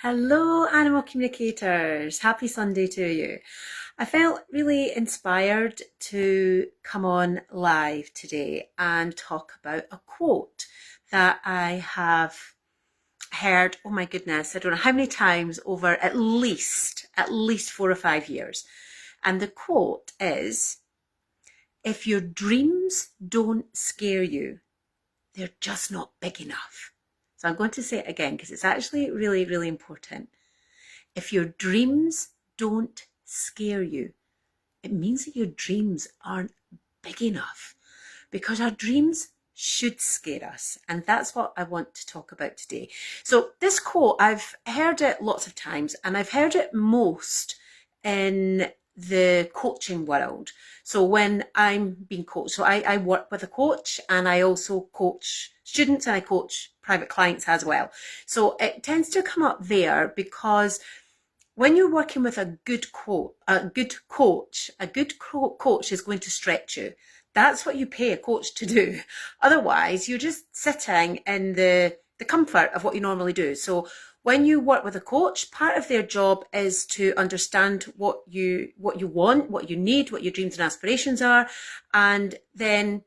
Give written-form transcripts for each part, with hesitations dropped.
Hello, animal communicators. Happy Sunday to you. I felt really inspired to come on live today and talk about a quote that I have heard, oh my goodness, I don't know how many times over at least 4 or 5 years. And the quote is, if your dreams don't scare you, they're just not big enough. So I'm going to say it again because it's actually really, really important. If your dreams don't scare you, it means that your dreams aren't big enough, because our dreams should scare us. And that's what I want to talk about today. So this quote, I've heard it lots of times, and I've heard it most in the coaching world. So when I'm being coached, so I work with a coach, and I also coach students, and I coach private clients as well. So it tends to come up there because when you're working with a good coach, a good coach is going to stretch you. That's what you pay a coach to do. Otherwise, you're just sitting in the comfort of what you normally do. So when you work with a coach, part of their job is to understand what you want, what you need, what your dreams and aspirations are, and then,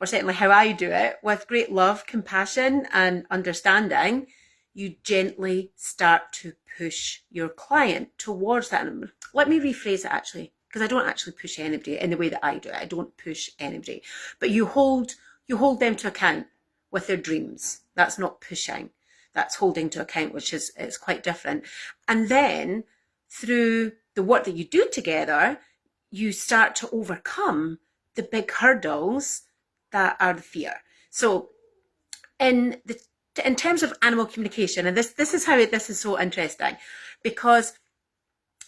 or certainly how I do it, with great love, compassion, and understanding, you gently start to push your client towards that. And let me rephrase it actually, because I don't actually push anybody in the way that I do it. I don't push anybody, but you hold them to account with their dreams. That's not pushing. That's holding to account, which is quite different. And then through the work that you do together, you start to overcome the big hurdles that are the fear. So in terms of animal communication, and this is how this is so interesting, because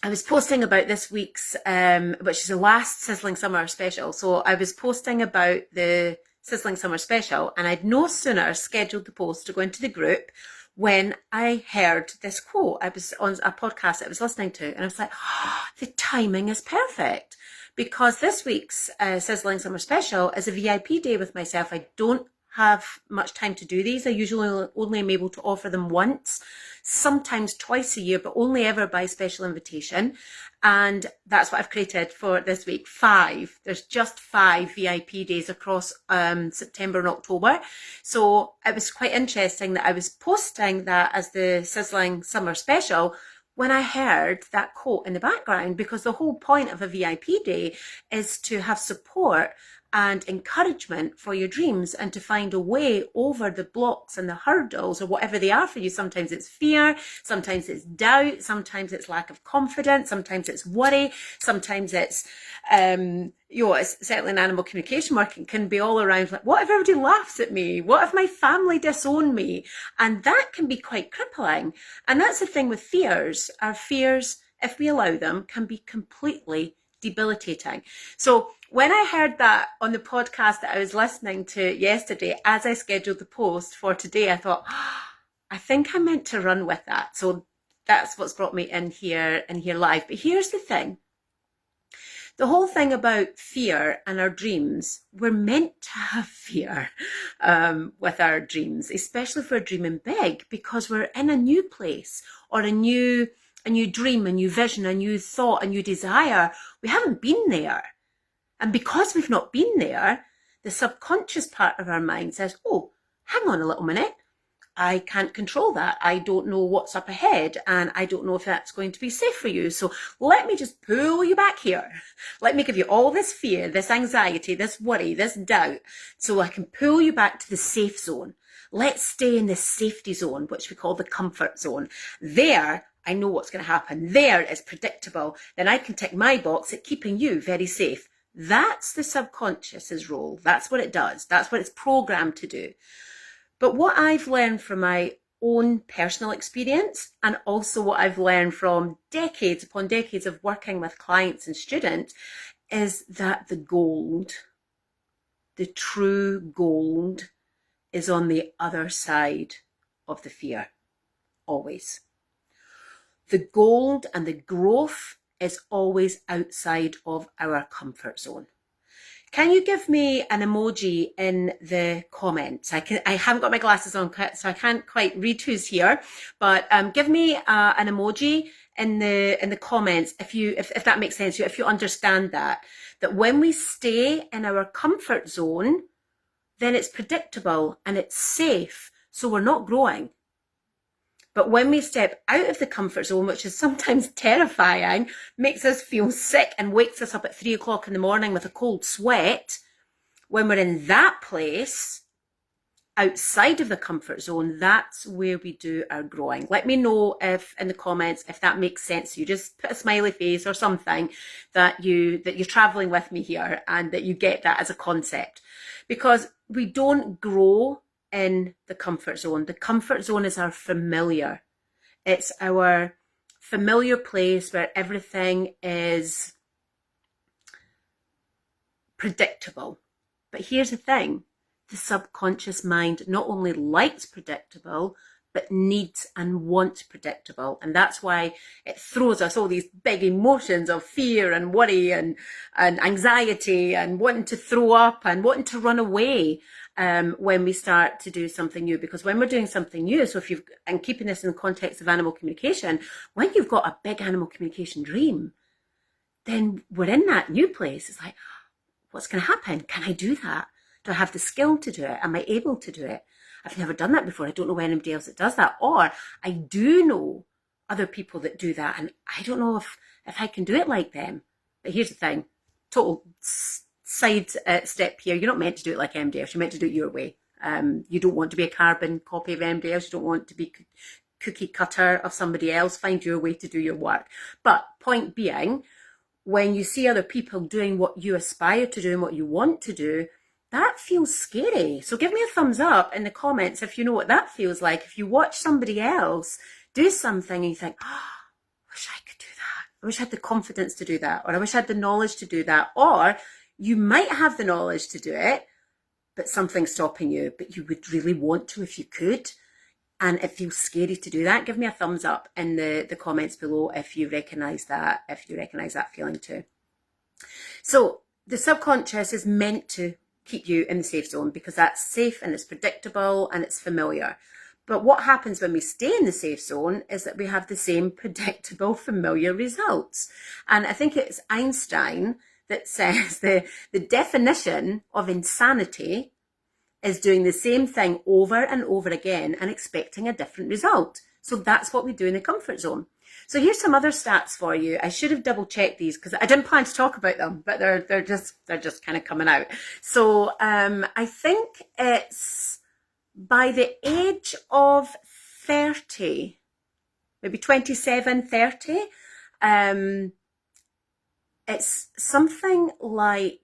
I was posting about this week's, which is the last Sizzling Summer Special. So I was posting about the Sizzling Summer Special, and I'd no sooner scheduled the post to go into the group when I heard this quote. I was on a podcast that I was listening to, and I was like, oh, the timing is perfect. Because this week's Sizzling Summer Special is a VIP day with myself. I don't have much time to do these. I usually only am able to offer them once, sometimes twice a year, but only ever by special invitation. And that's what I've created for this week. 5. There's just 5 VIP days across September and October. So it was quite interesting that I was posting that as the Sizzling Summer Special when I heard that quote in the background, because the whole point of a VIP day is to have support and encouragement for your dreams, and to find a way over the blocks and the hurdles, or whatever they are for you. Sometimes it's fear, sometimes it's doubt, sometimes it's lack of confidence, sometimes it's worry, sometimes it's it's certainly in animal communication work, it can be all around like, what if everybody laughs at me? What if my family disown me? And that can be quite crippling. And that's the thing with fears. Our fears, if we allow them, can be completely debilitating. So when I heard that on the podcast that I was listening to yesterday, as I scheduled the post for today, I thought, I think I meant to run with that. So that's what's brought me in here live. But here's the thing. The whole thing about fear and our dreams, we're meant to have fear with our dreams, especially if we're dreaming big, because we're in a new place, or a new dream, a new vision, a new thought, a new desire. We haven't been there. And because we've not been there, the subconscious part of our mind says, oh, hang on a little minute. I can't control that. I don't know what's up ahead, and I don't know if that's going to be safe for you. So let me just pull you back here. Let me give you all this fear, this anxiety, this worry, this doubt, so I can pull you back to the safe zone. Let's stay in the safety zone, which we call the comfort zone. There, I know what's going to happen. There, it's predictable. Then I can tick my box at keeping you very safe. That's the subconscious's role. That's what it does. That's what it's programmed to do. But what I've learned from my own personal experience, and also what I've learned from decades upon decades of working with clients and students, is that the gold, the true gold, is on the other side of the fear, always. The gold and the growth is always outside of our comfort zone. Can you give me an emoji in the comments? I haven't got my glasses on, so I can't quite read who's here, but give me an emoji in the comments if that makes sense to you, if you understand that when we stay in our comfort zone, then it's predictable and it's safe, so we're not growing. But when we step out of the comfort zone, which is sometimes terrifying, makes us feel sick and wakes us up at 3 o'clock in the morning with a cold sweat, when we're in that place, outside of the comfort zone, that's where we do our growing. Let me know if in the comments if that makes sense to you. Just put a smiley face or something that you're traveling with me here and that you get that as a concept. Because we don't grow in the comfort zone. The comfort zone is our familiar. It's our familiar place where everything is predictable. But here's the thing. The subconscious mind not only likes predictable, but needs and wants predictable. And that's why it throws us all these big emotions of fear and worry and anxiety and wanting to throw up and wanting to run away when we start to do something new. Because when we're doing something new, so and keeping this in the context of animal communication, when you've got a big animal communication dream, then we're in that new place. It's like, what's going to happen? Can I do that? Do I have the skill to do it? Am I able to do it? I've never done that before. I don't know anybody else that does that. Or I do know other people that do that, and I don't know if I can do it like them. But here's the thing. Total side step here. You're not meant to do it like MD You're meant to do it your way. You don't want to be a carbon copy of MD You don't want to be cookie cutter of somebody else. Find your way to do your work. But point being, when you see other people doing what you aspire to do and what you want to do, that feels scary. So give me a thumbs up in the comments if you know what that feels like. If you watch somebody else do something and you think, oh, I wish I could do that. I wish I had the confidence to do that. Or I wish I had the knowledge to do that. Or you might have the knowledge to do it, but something's stopping you. But you would really want to if you could. And it feels scary to do that. Give me a thumbs up in the comments below if you recognise that, feeling too. So the subconscious is meant to keep you in the safe zone because that's safe and it's predictable and it's familiar. But what happens when we stay in the safe zone is that we have the same predictable, familiar results. And I think it's Einstein that says the definition of insanity is doing the same thing over and over again and expecting a different result. So that's what we do in the comfort zone. So here's some other stats for you. I should have double checked these because I didn't plan to talk about them, but they're just kind of coming out. So I think it's by the age of 30, maybe 27, 30, it's something like,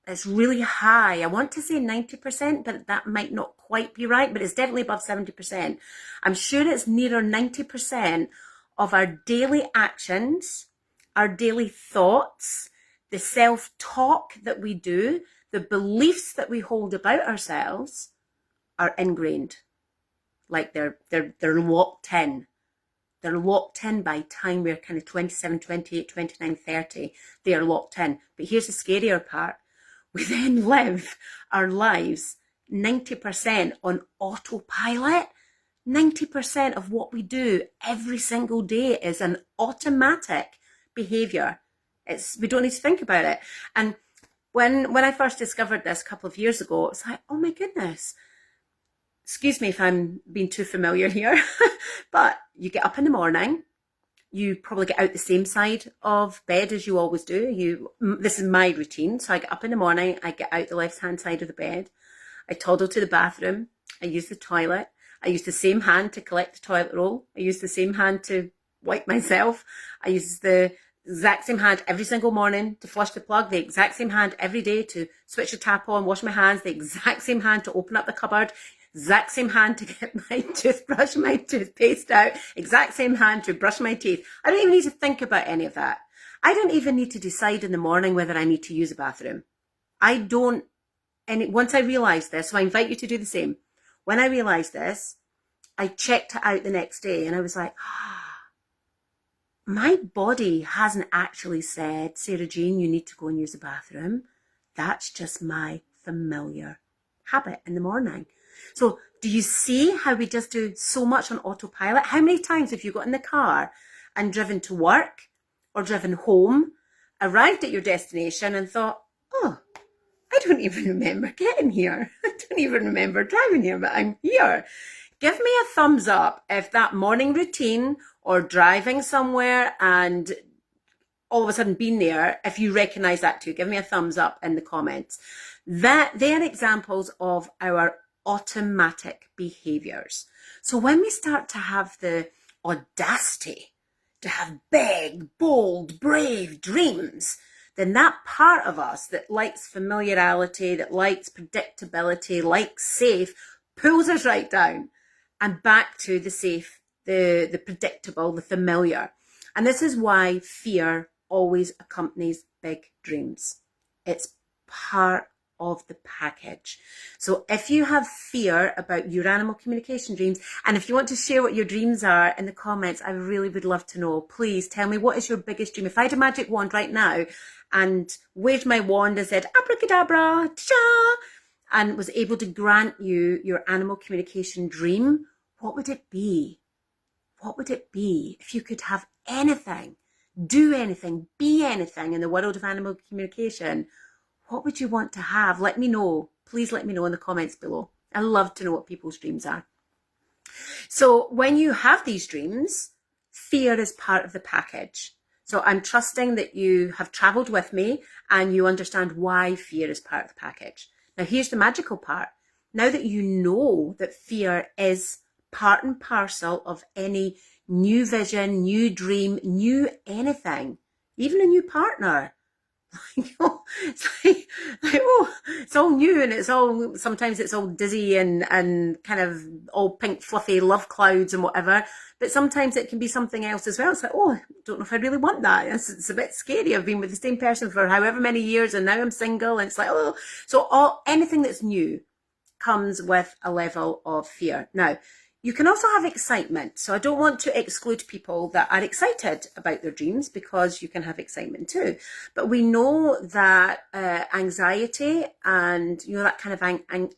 it's really high. I want to say 90%, but that might not quite be right, but it's definitely above 70%. I'm sure it's nearer 90% of our daily actions, our daily thoughts, the self-talk that we do, the beliefs that we hold about ourselves are ingrained. Like they're locked in. They're locked in by time we're kind of 27, 28, 29, 30. They are locked in. But here's the scarier part. We then live our lives 90% on autopilot. 90% of what we do every single day is an automatic behaviour. We don't need to think about it. And when I first discovered this a couple of years ago, it's like, oh my goodness. Excuse me if I'm being too familiar here, but you get up in the morning, you probably get out the same side of bed as you always do. This is my routine. So I get up in the morning, I get out the left-hand side of the bed, I toddle to the bathroom, I use the toilet, I use the same hand to collect the toilet roll, I use the same hand to wipe myself, I use the exact same hand every single morning to flush the plug, the exact same hand every day to switch the tap on, wash my hands, the exact same hand to open up the cupboard, exact same hand to get my toothbrush, my toothpaste out, exact same hand to brush my teeth. I don't even need to think about any of that. I don't even need to decide in the morning whether I need to use a bathroom. I don't, and once I realise this, so I invite you to do the same. When I realised this, I checked it out the next day and I was like, my body hasn't actually said, Sarah Jane, you need to go and use the bathroom. That's just my familiar habit in the morning. So do you see how we just do so much on autopilot? How many times have you got in the car and driven to work or driven home, arrived at your destination and thought, oh, I don't even remember getting here. I don't even remember driving here, but I'm here. Give me a thumbs up if that morning routine or driving somewhere and all of a sudden being there, if you recognize that too. Give me a thumbs up in the comments. That they're examples of our automatic behaviors. So when we start to have the audacity to have big, bold, brave dreams, then that part of us that likes familiarity, that likes predictability, likes safe, pulls us right down and back to the safe, the predictable, the familiar. And this is why fear always accompanies big dreams. It's part of the package. So if you have fear about your animal communication dreams, and if you want to share what your dreams are in the comments, I really would love to know. Please tell me, what is your biggest dream? If I had a magic wand right now and waved my wand and said abracadabra, ta-da, and was able to grant you your animal communication dream, what would it be? What would it be if you could have anything, do anything, be anything in the world of animal communication? What would you want to have? Let me know. Please let me know in the comments below. I love to know what people's dreams are. So when you have these dreams, fear is part of the package. So I'm trusting that you have traveled with me and you understand why fear is part of the package. Now here's the magical part. Now that you know that fear is part and parcel of any new vision, new dream, new anything, even a new partner. It's all new, and it's all, sometimes it's all dizzy and kind of all pink fluffy love clouds and whatever, but sometimes it can be something else as well. It's like, oh, I don't know if I really want that. It's a bit scary. I've been with the same person for however many years and now I'm single, and it's like, oh. So anything that's new comes with a level of fear. Now, you can also have excitement. So I don't want to exclude people that are excited about their dreams, because you can have excitement too. But we know that anxiety and, that kind of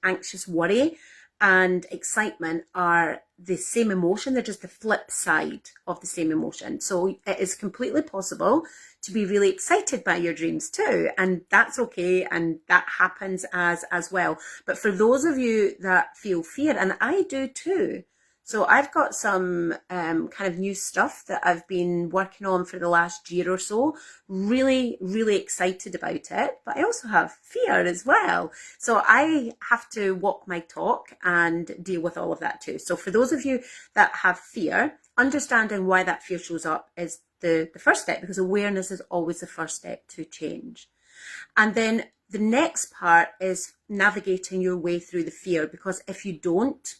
anxious worry and excitement are the same emotion. They're just the flip side of the same emotion. So it is completely possible to be really excited by your dreams too, and that's okay, and that happens as well. But for those of you that feel fear, and I do too, so I've got some kind of new stuff that I've been working on for the last year or so. Really, really excited about it, but I also have fear as well. So I have to walk my talk and deal with all of that too. So for those of you that have fear, understanding why that fear shows up is the first step, because awareness is always the first step to change. And then the next part is navigating your way through the fear, because if you don't,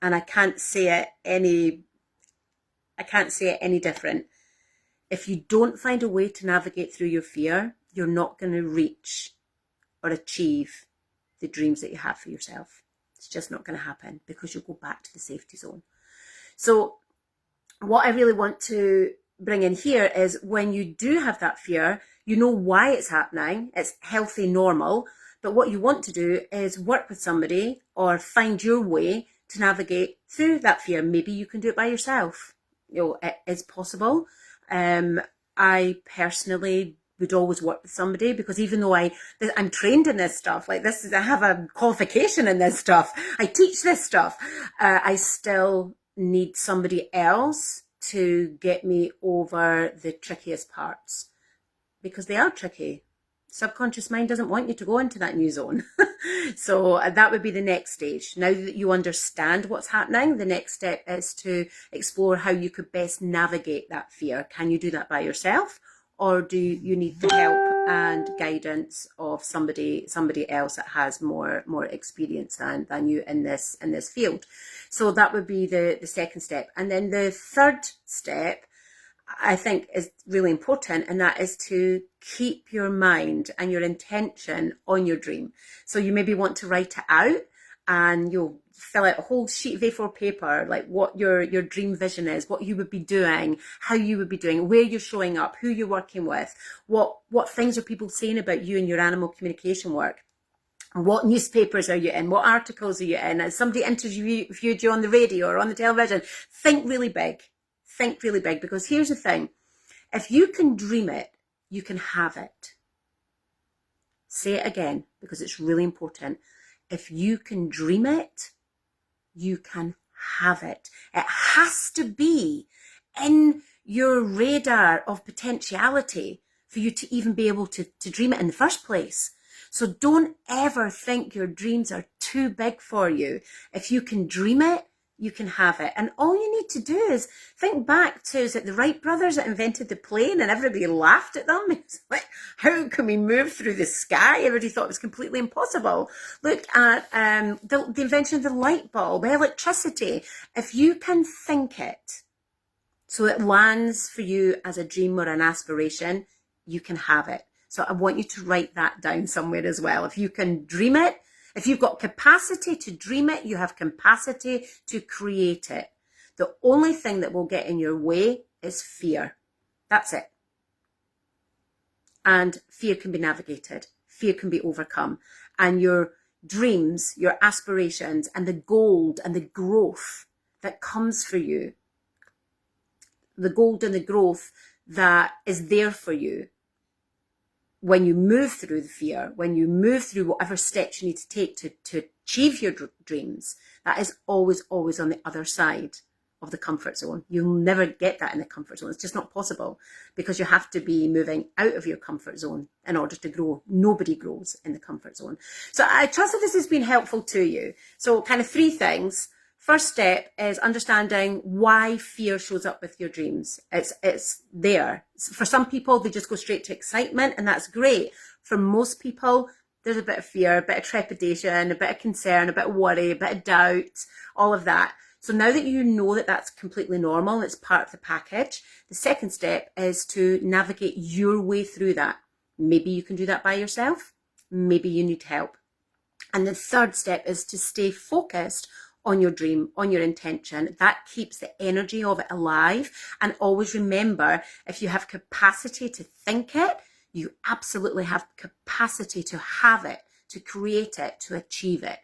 and I can't say it any different, if you don't find a way to navigate through your fear, you're not going to reach or achieve the dreams that you have for yourself. It's just not going to happen, because you'll go back to the safety zone. So what I really want to bring in here is, when you do have that fear, you know why it's happening. It's healthy, normal. But what you want to do is work with somebody or find your way to navigate through that fear. Maybe you can do it by yourself. It is possible. I personally would always work with somebody, because even though I'm trained in this stuff, like this, I have a qualification in this stuff, I teach this stuff, I still need somebody else to get me over the trickiest parts, because they are tricky. Subconscious mind doesn't want you to go into that new zone. So that would be the next stage. Now that you understand what's happening, the next step is to explore how you could best navigate that fear. Can you do that by yourself, or do you need the help and guidance of somebody else that has more experience than you in this field? So that would be the second step. And then the third step, I think, is really important, and that is to keep your mind and your intention on your dream. So you maybe want to write it out, and you'll fill out a whole sheet of A4 paper, like what your dream vision is, what you would be doing, how you would be doing, where you're showing up, who you're working with, what things are people saying about you and your animal communication work. What newspapers are you in? What articles are you in? Has somebody interviewed you on the radio or on the television? Think really big. Think really big, because here's the thing. If you can dream it, you can have it. Say it again, because it's really important. If you can dream it, you can have it. It has to be in your radar of potentiality for you to even be able to dream it in the first place. So don't ever think your dreams are too big for you. If you can dream it, you can have it. And all you need to do is think back to, is it the Wright brothers that invented the plane and everybody laughed at them? It's like, how can we move through the sky? Everybody thought it was completely impossible. Look at the invention of the light bulb, electricity. If you can think it so it lands for you as a dream or an aspiration, you can have it. So I want you to write that down somewhere as well. If you can dream it, if you've got capacity to dream it, you have capacity to create it. The only thing that will get in your way is fear. That's it. And fear can be navigated. Fear can be overcome. And your dreams, your aspirations, and the gold and the growth that comes for you, the gold and the growth that is there for you, when you move through the fear, when you move through whatever steps you need to take to achieve your dreams, that is always, always on the other side of the comfort zone. You'll never get that in the comfort zone. It's just not possible, because you have to be moving out of your comfort zone in order to grow. Nobody grows in the comfort zone. So I trust that this has been helpful to you. So kind of 3 things. First step is understanding why fear shows up with your dreams. It's there. For some people, they just go straight to excitement, and that's great. For most people, there's a bit of fear, a bit of trepidation, a bit of concern, a bit of worry, a bit of doubt, all of that. So now that you know that that's completely normal and it's part of the package, the second step is to navigate your way through that. Maybe you can do that by yourself. Maybe you need help. And the third step is to stay focused on your dream, on your intention. That keeps the energy of it alive. And always remember, if you have capacity to think it, you absolutely have capacity to have it, to create it, to achieve it.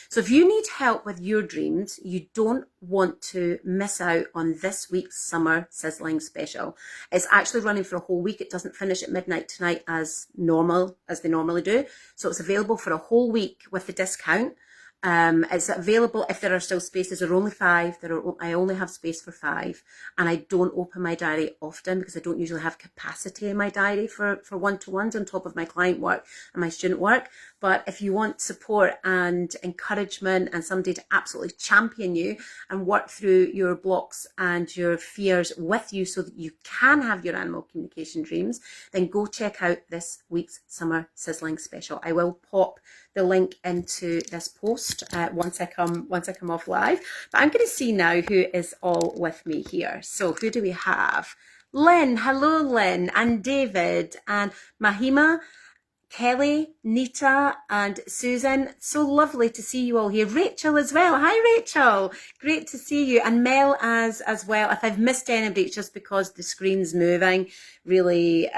So if you need help with your dreams, you don't want to miss out on this week's Summer Sizzling Special. It's actually running for a whole week. It doesn't finish at midnight tonight as they normally do. So it's available for a whole week with the discount. It's available if there are still spaces. There are only 5. I only have space for 5, and I don't open my diary often because I don't usually have capacity in my diary for one-to-ones on top of my client work and my student work. But if you want support and encouragement and somebody to absolutely champion you and work through your blocks and your fears with you so that you can have your animal communication dreams, then go check out this week's Summer Sizzling Special. I will pop the link into this post once I come off live. But I'm going to see now who is all with me here. So who do we have? Lynn, hello Lynn, and David, and Mahima, Kelly, Nita, and Susan. So lovely to see you all here. Rachel as well. Hi Rachel, great to see you. And Mel as well. If I've missed anybody, it's just because the screen's moving really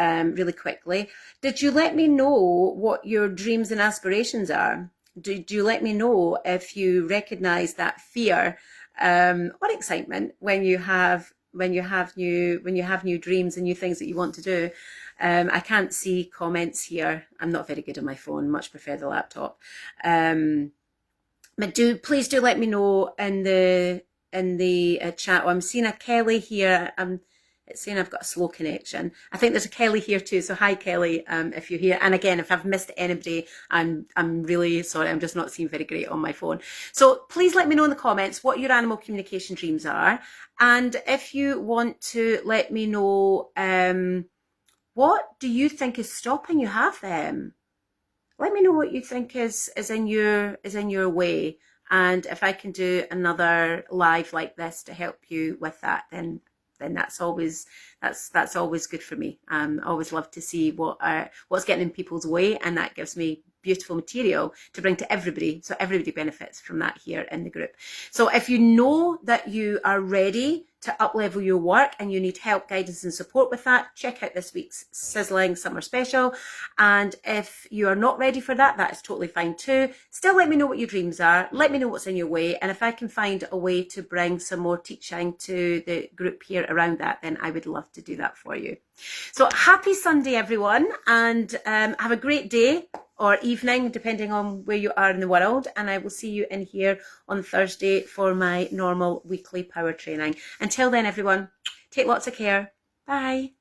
quickly. Did you let me know what your dreams and aspirations are? Did you let me know if you recognize that fear or excitement when you have new dreams and new things that you want to do? I can't see comments here. I'm not very good on my phone. Much prefer the laptop. But please do let me know in the chat. Oh, I'm seeing a Kelly here. It's saying I've got a slow connection. I think there's a Kelly here too. So hi Kelly, if you're here. And again, if I've missed anybody, I'm really sorry. I'm just not seeing very great on my phone. So please let me know in the comments what your animal communication dreams are. And if you want to let me know, what do you think is stopping you have them? Let me know what you think is in your way. And if I can do another live like this to help you with that, then that's always good for me. I always love to see what's getting in people's way, and that gives me beautiful material to bring to everybody, so everybody benefits from that here in the group. So if you know that you are ready to up-level your work and you need help, guidance and support with that, check out this week's Sizzling Summer Special. And if you are not ready for that, that is totally fine too. Still let me know what your dreams are, let me know what's in your way, and if I can find a way to bring some more teaching to the group here around that, then I would love to do that for you. So happy Sunday everyone, and have a great day or evening depending on where you are in the world, and I will see you in here on Thursday for my normal weekly power training. Until then everyone, take lots of care. Bye.